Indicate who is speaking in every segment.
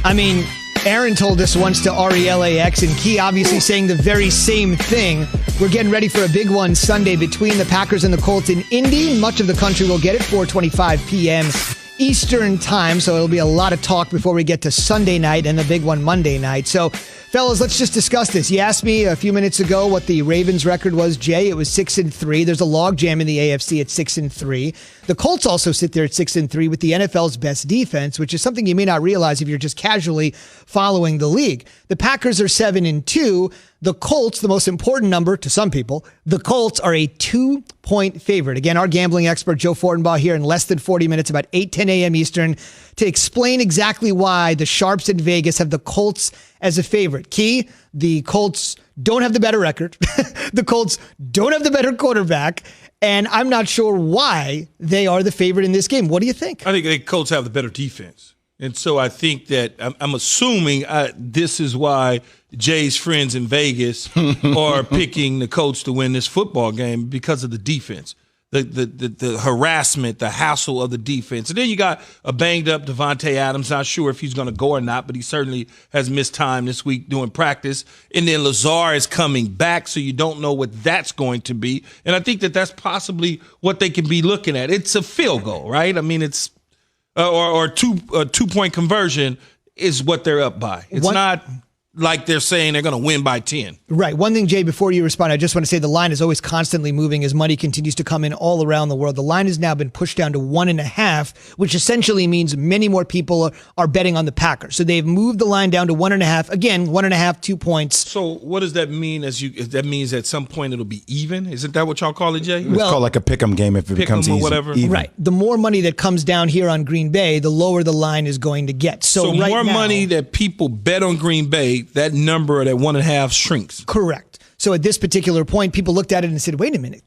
Speaker 1: I mean, Aaron told us once to RELAX, and Key obviously saying the very same thing. We're getting ready for a big one Sunday between the Packers and the Colts in Indy. Much of the country will get it, 4:25 p.m. Eastern time, so it'll be a lot of talk before we get to Sunday night and the big one Monday night. So, fellas, let's just discuss this. You asked me a few minutes ago what the Ravens' record was, Jay. It was 6-3. There's a logjam in the AFC at 6-3. The Colts also sit there at 6-3 with the NFL's best defense, which is something you may not realize if you're just casually following the league. The Packers are 7-2. The Colts, the most important number to some people, the Colts are a 2-point favorite. Again, our gambling expert, Joe Fortenbaugh, here in less than 40 minutes, about 8:10 a.m. Eastern, to explain exactly why the Sharps in Vegas have the Colts as a favorite. Key, the Colts don't have the better record. The Colts don't have the better quarterback. And I'm not sure why they are the favorite in this game. What do you think?
Speaker 2: I think the Colts have the better defense. And so I think that I'm assuming this is why Jay's friends in Vegas are picking the Colts to win this football game, because of the defense, the harassment, the hassle of the defense. And then you got a banged-up Devontae Adams. Not sure if he's going to go or not, but he certainly has missed time this week doing practice. And then Lazar is coming back, so you don't know what that's going to be. And I think that that's possibly what they can be looking at. It's a field goal, right? I mean, it's or a two-point conversion is what they're up by. It's not like they're saying they're going to win by 10.
Speaker 1: Right. One thing, Jay, before you respond, I just want to say the line is always constantly moving as money continues to come in all around the world. The line has now been pushed down to 1.5, which essentially means many more people are betting on the Packers. So they've moved the line down to 1.5. Again, 1.5, 2 points.
Speaker 2: So what does that mean? That means at some point it'll be even? Isn't that what y'all call it, Jay?
Speaker 3: It's called like a pick'em game if it becomes easy,
Speaker 2: whatever.
Speaker 3: Even.
Speaker 1: Right. The more money that comes down here on Green Bay, the lower the line is going to get. So right
Speaker 2: more
Speaker 1: now,
Speaker 2: money that people bet on Green Bay, that number, that 1.5 shrinks.
Speaker 1: Correct. So at this particular point, people looked at it and said, wait a minute,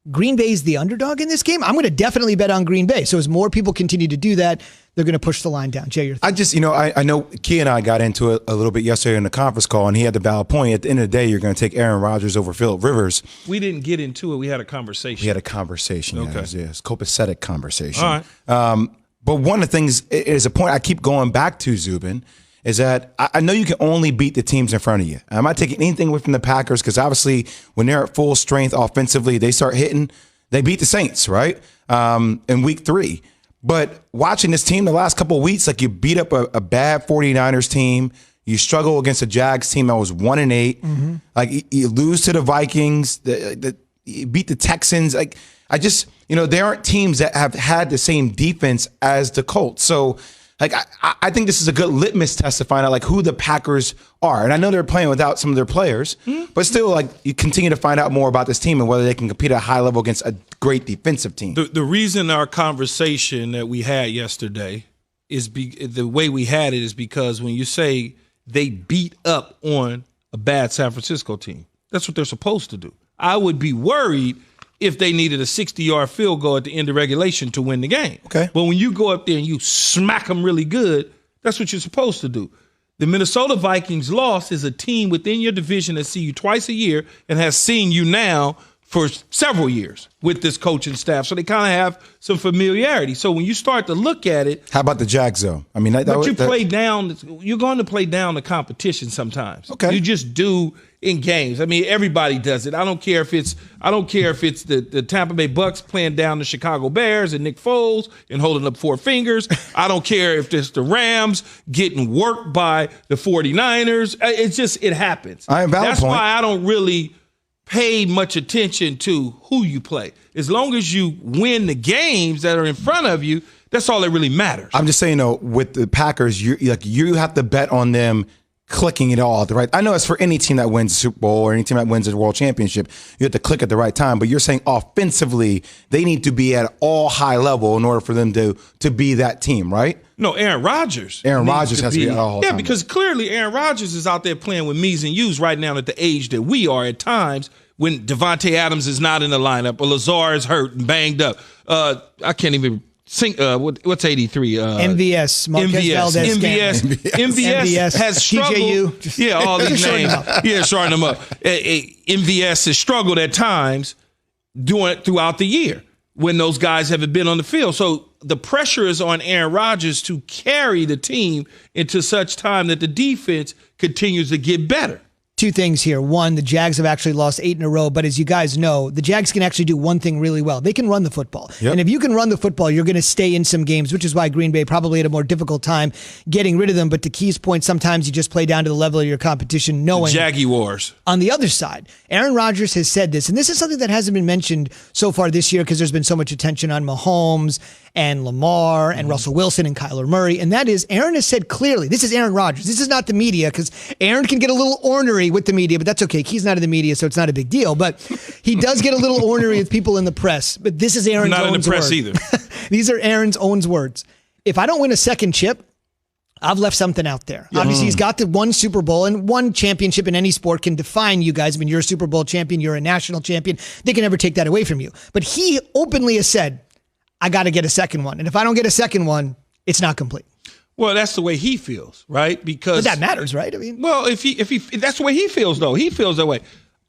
Speaker 1: Green Bay's the underdog in this game? I'm going to definitely bet on Green Bay. So as more people continue to do that, they're going to push the line down. Jay, your thoughts?
Speaker 3: I know Key and I got into it a little bit yesterday in the conference call, and he had the valid point. At the end of the day, you're going to take Aaron Rodgers over Phillip Rivers.
Speaker 2: We didn't get into it. We had a conversation.
Speaker 3: Okay. Yes, copacetic conversation.
Speaker 2: All right.
Speaker 3: But one of the things is a point I keep going back to, Zubin, is that I know you can only beat the teams in front of you. I'm not taking anything away from the Packers, because obviously when they're at full strength offensively, they start hitting. They beat the Saints, right, in week 3. But watching this team the last couple of weeks, like you beat up a bad 49ers team. You struggle against a Jags team that was 1-8. Mm-hmm. Like you lose to the Vikings. You beat the Texans. Like there aren't teams that have had the same defense as the Colts. So like I think this is a good litmus test to find out like who the Packers are. And I know they're playing without some of their players, but still like you continue to find out more about this team and whether they can compete at a high level against a great defensive team.
Speaker 2: The reason our conversation that we had yesterday is the way we had it is because when you say they beat up on a bad San Francisco team, that's what they're supposed to do. I would be worried if they needed a 60-yard field goal at the end of regulation to win the game.
Speaker 3: Okay.
Speaker 2: But when you go up there and you smack them really good, that's what you're supposed to do. The Minnesota Vikings loss is a team within your division that see you twice a year and has seen you now for several years with this coaching staff. So they kind of have some familiarity. So when you start to look at it.
Speaker 3: How about the Jags, though? I mean,
Speaker 2: you're going to play down the competition sometimes.
Speaker 3: Okay.
Speaker 2: You just do in games. I mean, everybody does it. I don't care if it's the Tampa Bay Bucks playing down the Chicago Bears and Nick Foles and holding up 4 fingers. I don't care if it's the Rams getting worked by the 49ers. It happens. That's why I don't really pay much attention to who you play. As long as you win the games that are in front of you, that's all that really matters.
Speaker 3: I'm just saying, though, with the Packers, you have to bet on them clicking it all at the right. I know it's for any team that wins the Super Bowl or any team that wins the World Championship. You have to click at the right time. But you're saying offensively, they need to be at all high level in order for them to be that team, right?
Speaker 2: No, Aaron Rodgers.
Speaker 3: Aaron Rodgers has to be at all time.
Speaker 2: Yeah, because clearly Aaron Rodgers is out there playing with me's and you's right now at the age that we are at times when Devontae Adams is not in the lineup or Lazar is hurt and banged up. I can't even think. What's 83?
Speaker 1: MVS.
Speaker 2: MVS has struggled.
Speaker 1: TJU.
Speaker 2: Yeah, all these names. Yeah, shorten them up. MVS has struggled at times throughout the year when those guys haven't been on the field. So the pressure is on Aaron Rodgers to carry the team into such time that the defense continues to get better.
Speaker 1: Two things here. One, the Jags have actually lost 8 in a row, but as you guys know, the Jags can actually do one thing really well. They can run the football. Yep. And if you can run the football, you're going to stay in some games, which is why Green Bay probably had a more difficult time getting rid of them. But to Key's point, sometimes you just play down to the level of your competition, knowing.
Speaker 2: Jaggy Wars.
Speaker 1: On the other side, Aaron Rodgers has said this, and this is something that hasn't been mentioned so far this year because there's been so much attention on Mahomes and Lamar and Russell Wilson and Kyler Murray. And that is, Aaron has said clearly, this is Aaron Rodgers. This is not the media, because Aaron can get a little ornery with the media, but that's okay. He's not in the media, so it's not a big deal. But he does get a little ornery with people in the press. But this is Aaron's own words. Not in the press either. These are Aaron's own words. If I don't win a second chip, I've left something out there. Yeah. Obviously, he's got the one Super Bowl, and one championship in any sport can define you guys. I mean, you're a Super Bowl champion, you're a national champion. They can never take that away from you. But he openly has said, I got to get a second one. And if I don't get a second one, it's not complete.
Speaker 2: Well, that's the way he feels, right? Because
Speaker 1: but that matters, right? I mean,
Speaker 2: well, if that's the way he feels, though. He feels that way.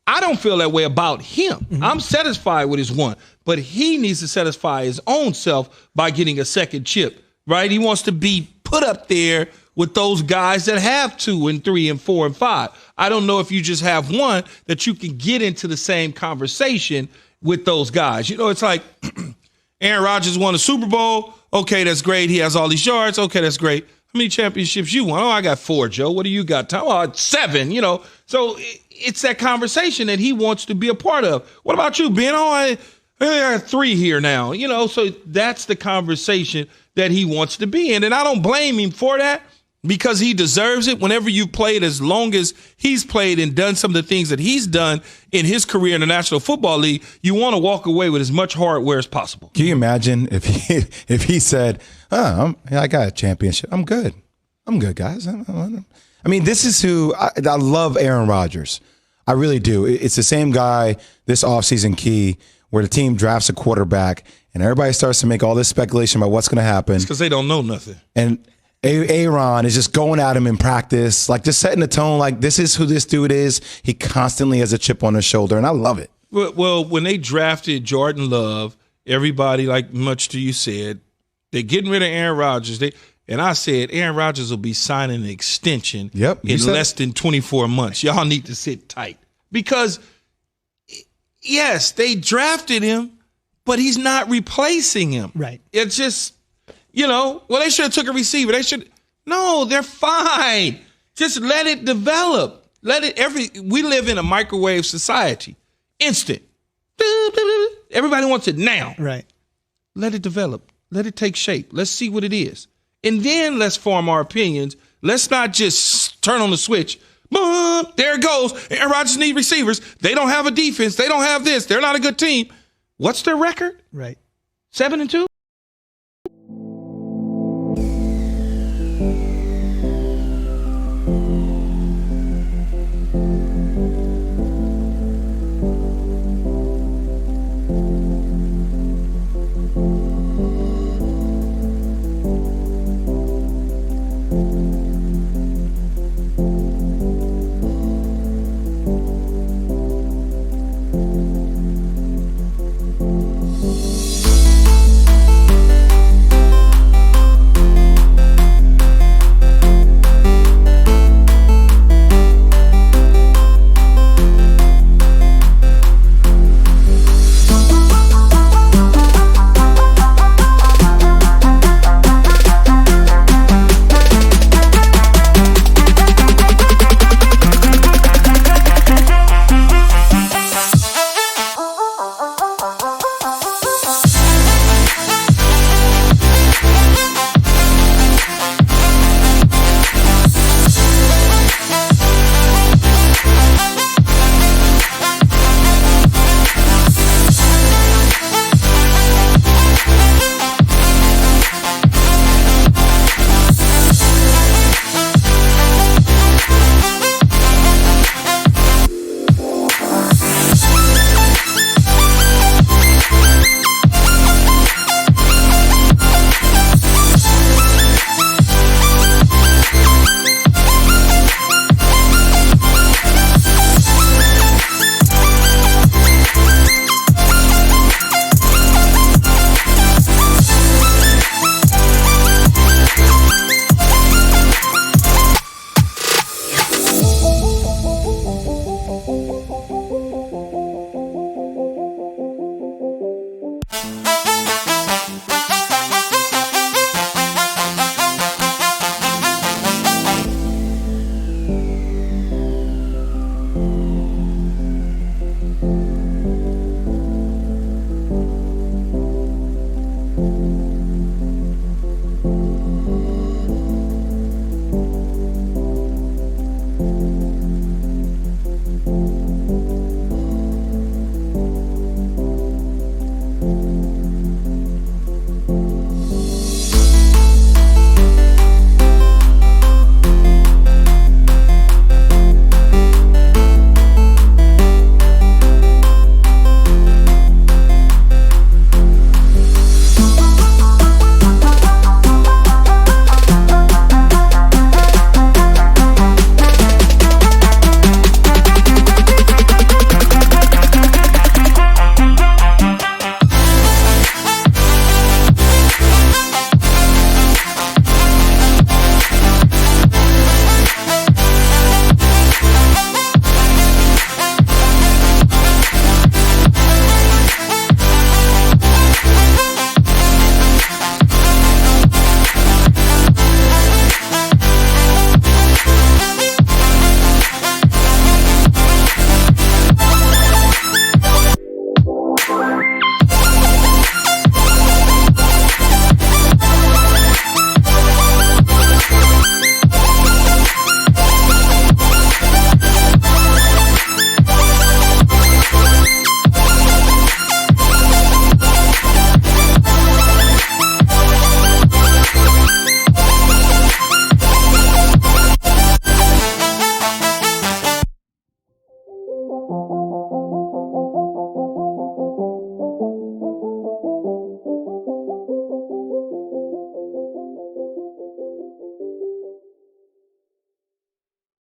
Speaker 2: I don't feel that way about him. Mm-hmm. I'm satisfied with his one, but he needs to satisfy his own self by getting a second chip, right? He wants to be put up there with those guys that have 2 and 3 and 4 and 5. I don't know if you just have one that you can get into the same conversation with those guys. You know, it's like Aaron Rodgers won a Super Bowl. Okay, that's great. He has all these yards. Okay, that's great. How many championships you won? Oh, I got 4, Joe. What do you got, Tom? Oh, 7, you know. So it's that conversation that he wants to be a part of. What about you, Ben? Oh, I got 3 here now. You know, so that's the conversation that he wants to be in. And I don't blame him for that, because he deserves it. Whenever you've played as long as he's played and done some of the things that he's done in his career in the National Football League, you want to walk away with as much hardware as possible.
Speaker 3: Can you imagine if he said, I got a championship. I'm good, guys. I mean, this is who I love Aaron Rodgers. I really do. It's the same guy this offseason, Key, where the team drafts a quarterback and everybody starts to make all this speculation about what's going to happen.
Speaker 2: It's because they don't know nothing.
Speaker 3: And Aaron is just going at him in practice, like just setting the tone, like this is who this dude is. He constantly has a chip on his shoulder, and I love it.
Speaker 2: Well, when they drafted Jordan Love, everybody, like much to you said, they're getting rid of Aaron Rodgers. And I said, Aaron Rodgers will be signing an extension in less than 24 months. Y'all need to sit tight. Because, yes, they drafted him, but he's not replacing him.
Speaker 1: Right.
Speaker 2: It's just, you know, well, they should have took a receiver. No, they're fine. Just let it develop. We live in a microwave society. Instant. Everybody wants it now.
Speaker 1: Right.
Speaker 2: Let it develop. Let it take shape. Let's see what it is. And then let's form our opinions. Let's not just turn on the switch. Boom, there it goes. Aaron Rodgers need receivers. They don't have a defense. They don't have this. They're not a good team. What's their record?
Speaker 1: Right.
Speaker 2: 7-2?